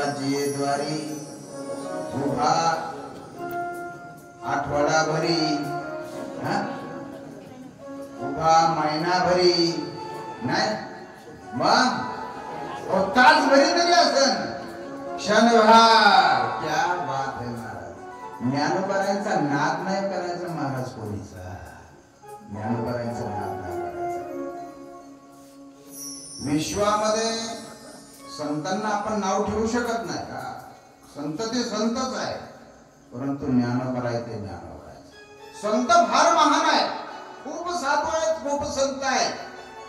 ज्ञानोबाची द्वारी उभा आठवडाभरी उभा महिनाभरी नाही मग तासभरी तरी असन क्षणभर. क्या बात आहे महाराज. ज्ञानोबारायांचा नाद नाही करायचा महाराज कोणीचा. ज्ञानोबारायांचा नाद नाही करायचा. विश्वामध्ये संतांना आपण नाव ठेवू शकत नाही का. संत ते संतच आहे परंतु ज्ञानोबा आहे ते ज्ञानोबा आहे. संत फार महान आहे. खूप साधू आहेत खूप संत आहेत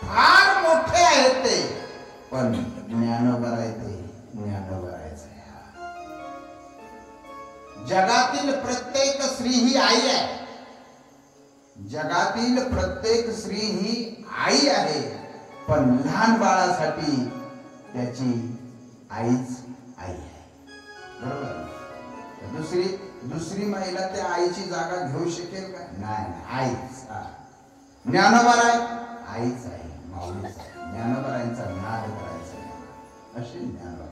फार मोठे आहेत ते पण ज्ञानोबा आहे ते ज्ञानोबा आहे. जगातील प्रत्येक स्त्री ही आई आहे. जगातील प्रत्येक स्त्री ही आई आहे पण लहान बाळासाठी त्याची आईच आई आहे. बरोबर. दुसरी महिला त्या आईची जागा घेऊ शकेल का. नाही आईच. ज्ञानोबा आहे आईच आहे माऊलीच आहे. ज्ञानोबारायांचा नाद करायचा असे ज्ञानोबा.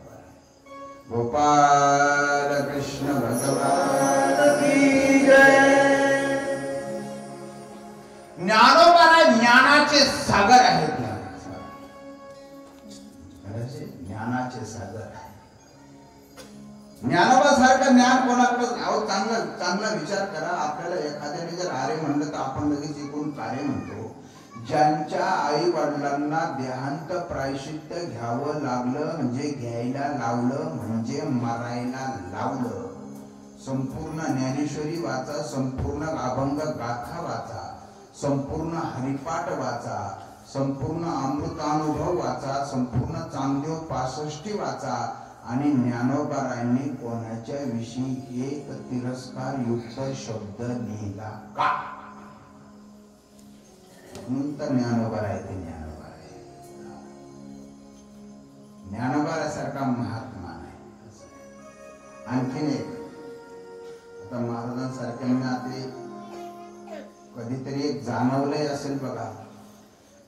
गोपाल कृष्ण भगवान की जय. ज्ञानोबा ज्ञानाचे सागर आहेत. ज्ञानाचे सागर आहे. ज्ञानोबा सारखं ज्ञान कोणाकडे. अहो चांगला विचार करा. आपल्याला एखाद्याने जर आरे म्हणलं तर आपण लगेच एकूण कार्य म्हणतो. ज्यांच्या आई वडिलांना देहांत प्रायश्चित्य घ्यावं लागलं म्हणजे घ्यायला लावलं म्हणजे मरायला लावलं. संपूर्ण ज्ञानेश्वरी वाचा, संपूर्ण अभंग गाथा वाचा, संपूर्ण हरिपाठ वाचा, संपूर्ण अमृतानुभव वाचा, संपूर्ण चांगदेव 65 वाचा आणि ज्ञानोबारायांनी कोणाच्या विषयी एक तिरस्कार युक्त शब्द लिहिला का. ज्ञानोबा आहे ते ज्ञानोबा आहे. ज्ञानोबासारखा महात्मा नाही. आणखीन एक आता महाराजांसारख्यांना ते कधीतरी एक जाणवलंय असेल बघा.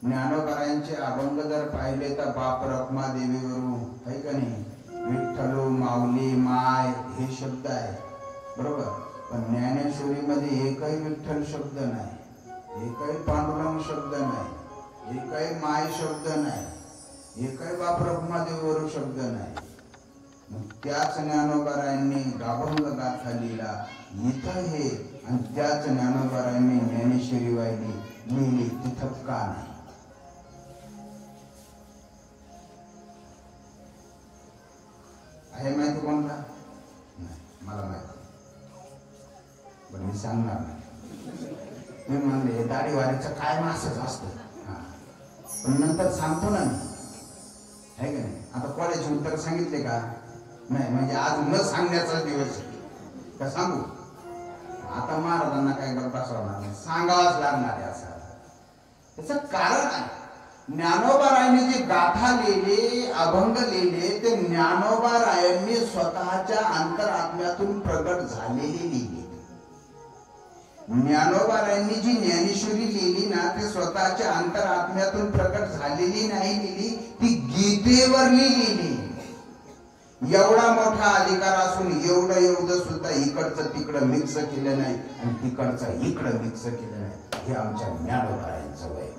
ज्ञानोबारायांचे अभंग जर पाहिले तर बाप रखमा देवीवरून आहे का नाही. विठ्ठल माऊली माय हे शब्द आहे बरोबर. पण ज्ञानेश्वरीमध्ये एकही विठ्ठल शब्द नाही, एकही पांडुरंग शब्द नाही, एकही माय शब्द नाही, एकही बाप रखमादेवीवरून शब्द नाही. मग त्याच ज्ञानोबारायांनी अभंग गाथा लिहिला इथं हे आणि त्याच ज्ञानोबारायांनी ज्ञानेश्वरी वाहिली लिहिली तिथं का नाही. आहे माहिती कोणला नाही मला माहिती पण मी सांगणार नाही. मी म्हणले दाढी वारीचं काय मासच असतं पण नंतर सांगतो ना मी आहे का नाही. आता कॉलेज उत्तर सांगितले का नाही म्हणजे आज न सांगण्याचा दिवस का सांगू. आता महाराजांना काय बसवणार नाही सांगावाच लागणार आहे. असं त्याचं कारण आहे. ज्ञानोबारायांनी जे गाथा लिहिले अभंग लिहिले ते ज्ञानोबारायांनी स्वतःच्या अंतरात्म्यातून प्रगट झालेले लिहिले. ज्ञानोबारायांनी जी ज्ञानेश्वरी लिहिली ना ते स्वतःच्या अंतरात्म्यातून प्रगट झालेली नाही लिहिली, ती गीतेवर लिहिली. एवढा मोठा अधिकार असून एवढं सुद्धा इकडचं तिकडं मिक्स केलं नाही आणि तिकडचं इकडं मिक्स केलं नाही. हे आमच्या ज्ञानोबारायांचं वय.